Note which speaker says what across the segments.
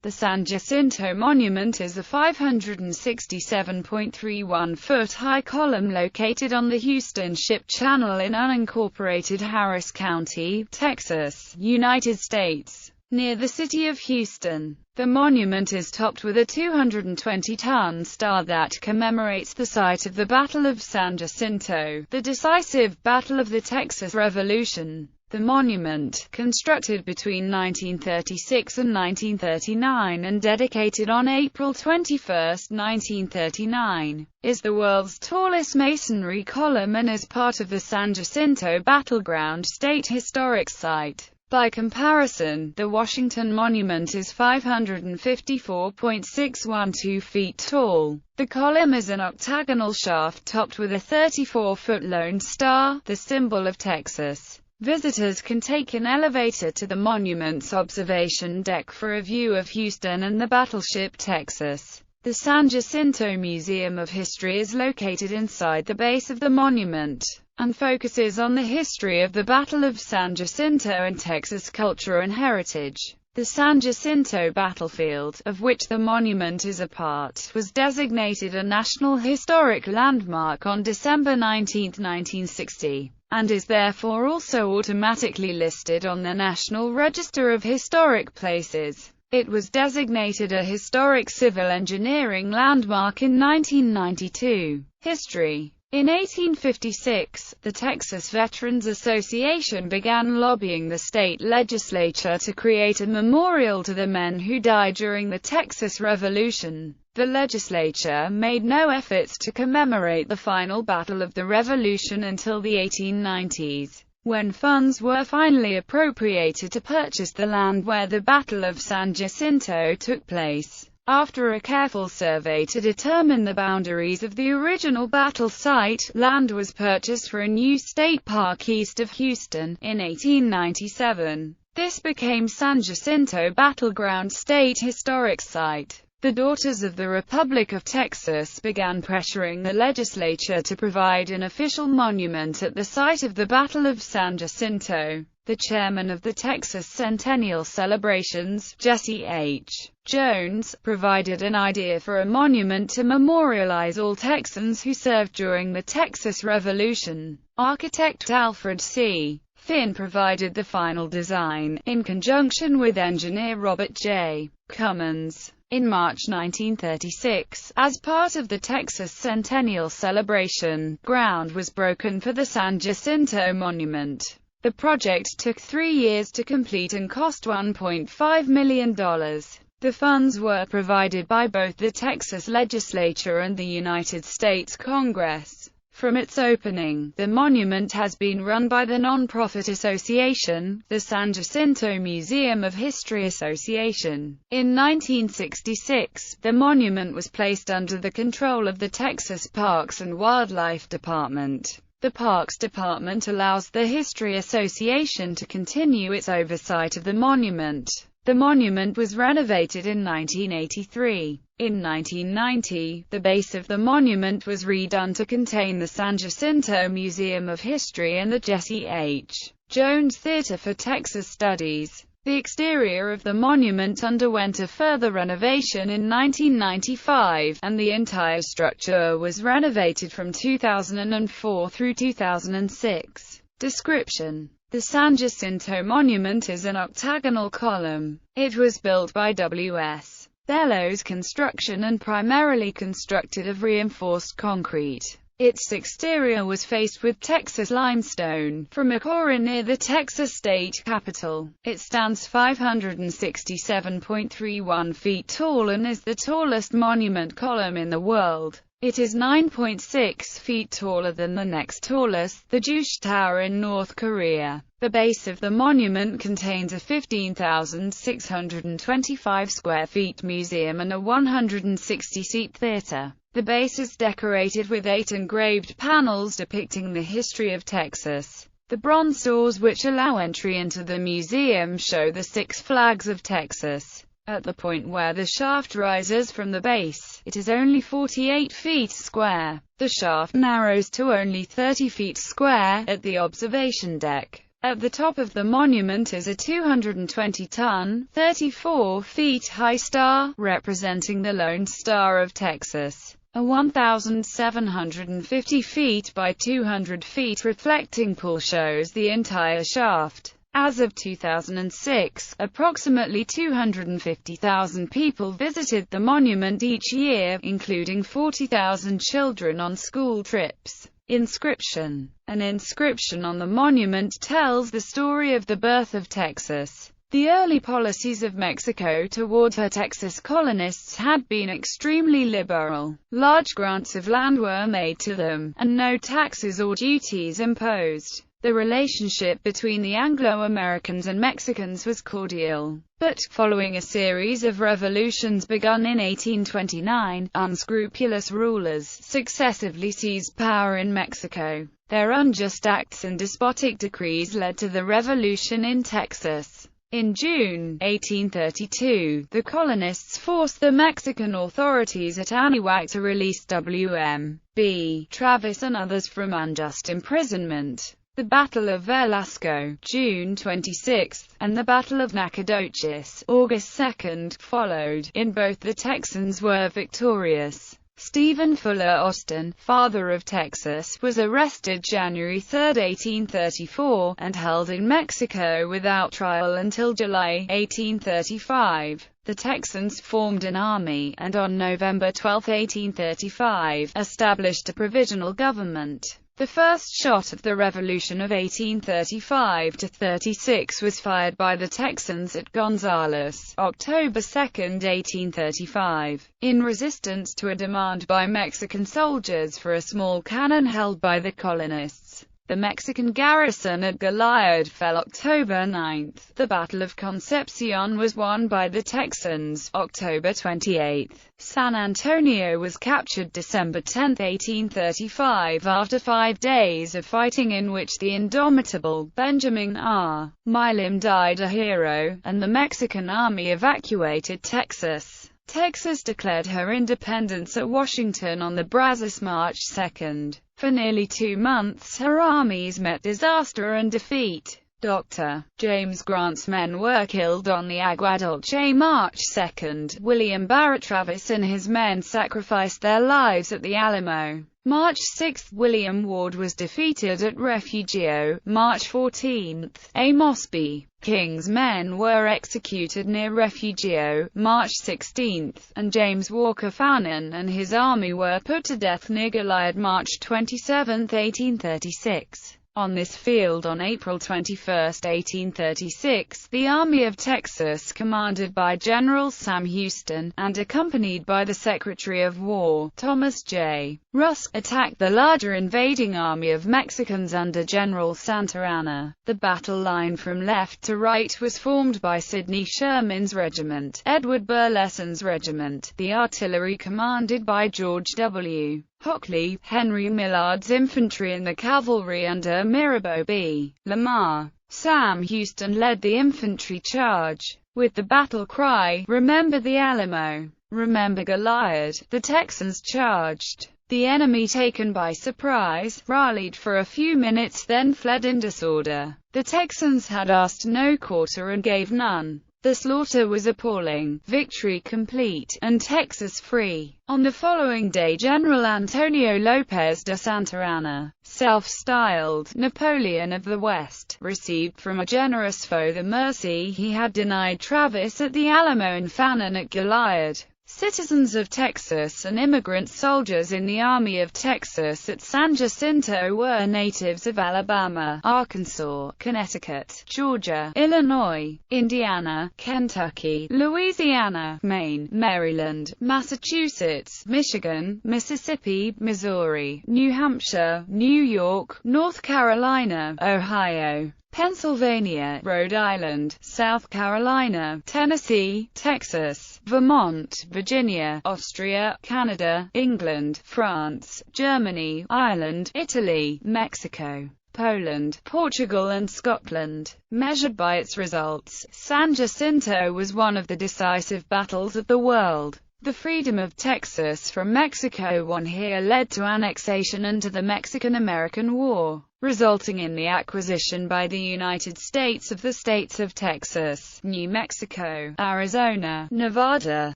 Speaker 1: The San Jacinto Monument is a 567.31-foot high column located on the Houston Ship Channel in unincorporated Harris County, Texas, United States, near the city of Houston. The monument is topped with a 220-ton star that commemorates the site of the Battle of San Jacinto, the decisive battle of the Texas Revolution. The monument, constructed between 1936 and 1939 and dedicated on April 21, 1939, is the world's tallest masonry column and is part of the San Jacinto Battleground State Historic Site. By comparison, the Washington Monument is 554.612 feet tall. The column is an octagonal shaft topped with a 34-foot Lone Star, the symbol of Texas. Visitors can take an elevator to the monument's observation deck for a view of Houston and the battleship Texas. The San Jacinto Museum of History is located inside the base of the monument, and focuses on the history of the Battle of San Jacinto and Texas culture and heritage. The San Jacinto battlefield, of which the monument is a part, was designated a National Historic Landmark on December 19, 1960. And is therefore also automatically listed on the National Register of Historic Places. It was designated a Historic Civil Engineering Landmark in 1992. History. In 1856, the Texas Veterans Association began lobbying the state legislature to create a memorial to the men who died during the Texas Revolution. The legislature made no efforts to commemorate the final battle of the Revolution until the 1890s, when funds were finally appropriated to purchase the land where the Battle of San Jacinto took place. After a careful survey to determine the boundaries of the original battle site, land was purchased for a new state park east of Houston. In 1897, this became San Jacinto Battleground State Historic Site. The Daughters of the Republic of Texas began pressuring the legislature to provide an official monument at the site of the Battle of San Jacinto. The chairman of the Texas Centennial Celebrations, Jesse H. Jones, provided an idea for a monument to memorialize all Texans who served during the Texas Revolution. Architect Alfred C. Finn provided the final design, in conjunction with engineer Robert J. Cummins. In March 1936, as part of the Texas Centennial Celebration, ground was broken for the San Jacinto Monument. The project took 3 years to complete and cost $1.5 million. The funds were provided by both the Texas legislature and the United States Congress. From its opening, the monument has been run by the non-profit association, the San Jacinto Museum of History Association. In 1966, the monument was placed under the control of the Texas Parks and Wildlife Department. The Parks Department allows the History Association to continue its oversight of the monument. The monument was renovated in 1983. In 1990, the base of the monument was redone to contain the San Jacinto Museum of History and the Jesse H. Jones Theater for Texas Studies. The exterior of the monument underwent a further renovation in 1995, and the entire structure was renovated from 2004 through 2006. Description. The San Jacinto Monument is an octagonal column. It was built by W.S. Bellows Construction and primarily constructed of reinforced concrete. Its exterior was faced with Texas limestone, from a quarry near the Texas state capitol. It stands 567.31 feet tall and is the tallest monument column in the world. It is 9.6 feet taller than the next tallest, the Juche Tower in North Korea. The base of the monument contains a 15,625 square feet museum and a 160-seat theater. The base is decorated with 8 engraved panels depicting the history of Texas. The bronze doors which allow entry into the museum show the 6 flags of Texas. At the point where the shaft rises from the base, it is only 48 feet square. The shaft narrows to only 30 feet square at the observation deck. At the top of the monument is a 220-ton, 34 feet high star, representing the Lone Star of Texas. A 1,750 feet by 200 feet reflecting pool shows the entire shaft. As of 2006, approximately 250,000 people visited the monument each year, including 40,000 children on school trips. Inscription. An inscription on the monument tells the story of the birth of Texas. The early policies of Mexico toward her Texas colonists had been extremely liberal. Large grants of land were made to them, and no taxes or duties imposed. The relationship between the Anglo-Americans and Mexicans was cordial. But, following a series of revolutions begun in 1829, unscrupulous rulers successively seized power in Mexico. Their unjust acts and despotic decrees led to the revolution in Texas. In June 1832, the colonists forced the Mexican authorities at Anahuac to release W.M.B. Travis and others from unjust imprisonment. The Battle of Velasco, June 26, and the Battle of Nacogdoches, August 2, followed. In both the Texans were victorious. Stephen Fuller Austin, father of Texas, was arrested January 3, 1834, and held in Mexico without trial until July 1835. The Texans formed an army, and on November 12, 1835, established a provisional government. The first shot of the Revolution of 1835–36 was fired by the Texans at Gonzales, October 2, 1835, in resistance to a demand by Mexican soldiers for a small cannon held by the colonists. The Mexican garrison at Goliad fell October 9. The Battle of Concepcion was won by the Texans, October 28. San Antonio was captured December 10, 1835, after 5 days of fighting in which the indomitable Benjamin R. Milam died a hero, and the Mexican army evacuated Texas. Texas declared her independence at Washington on the Brazos March 2. For nearly 2 months her armies met disaster and defeat. Dr. James Grant's men were killed on the Agua Dulce March 2. William Barrett Travis and his men sacrificed their lives at the Alamo. March 6. William Ward was defeated at Refugio. March 14. Amos B. King's men were executed near Refugio. March 16. And James Walker Fannin and his army were put to death near Goliad. March 27, 1836. On this field on April 21, 1836, the Army of Texas, commanded by General Sam Houston, and accompanied by the Secretary of War, Thomas J. Rusk, attacked the larger invading army of Mexicans under General Santa Anna. The battle line from left to right was formed by Sidney Sherman's regiment, Edward Burleson's regiment, the artillery commanded by George W. Hockley, Henry Millard's infantry and the cavalry under Mirabeau B. Lamar. Sam Houston led the infantry charge. With the battle cry, "Remember the Alamo! Remember Goliad!" the Texans charged. The enemy, taken by surprise, rallied for a few minutes then fled in disorder. The Texans had asked no quarter and gave none. The slaughter was appalling, victory complete, and Texas free. On the following day General Antonio Lopez de Santa Anna, self-styled Napoleon of the West, received from a generous foe the mercy he had denied Travis at the Alamo and Fannin at Goliad. Citizens of Texas and immigrant soldiers in the Army of Texas at San Jacinto were natives of Alabama, Arkansas, Connecticut, Georgia, Illinois, Indiana, Kentucky, Louisiana, Maine, Maryland, Massachusetts, Michigan, Mississippi, Missouri, New Hampshire, New York, North Carolina, Ohio, Pennsylvania, Rhode Island, South Carolina, Tennessee, Texas, Vermont, Virginia, Austria, Canada, England, France, Germany, Ireland, Italy, Mexico, Poland, Portugal and Scotland. Measured by its results, San Jacinto was one of the decisive battles of the world. The freedom of Texas from Mexico won here led to annexation and to the Mexican-American War, resulting in the acquisition by the United States of the states of Texas, New Mexico, Arizona, Nevada,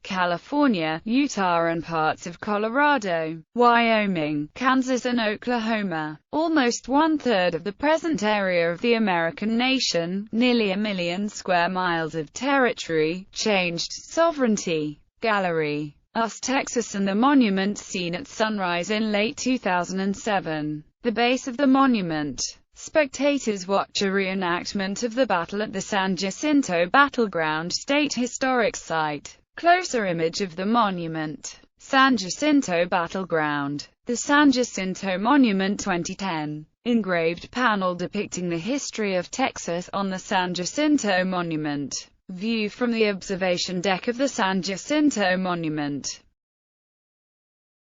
Speaker 1: California, Utah and parts of Colorado, Wyoming, Kansas and Oklahoma. Almost one-third of the present area of the American nation, nearly 1 million square miles of territory, changed sovereignty. Gallery. US Texas and the monument seen at sunrise in late 2007. The base of the monument. Spectators watch a reenactment of the battle at the San Jacinto Battleground State Historic Site. Closer image of the monument. San Jacinto Battleground. The San Jacinto Monument 2010. Engraved panel depicting the history of Texas on the San Jacinto Monument. View from the observation deck of the San Jacinto Monument.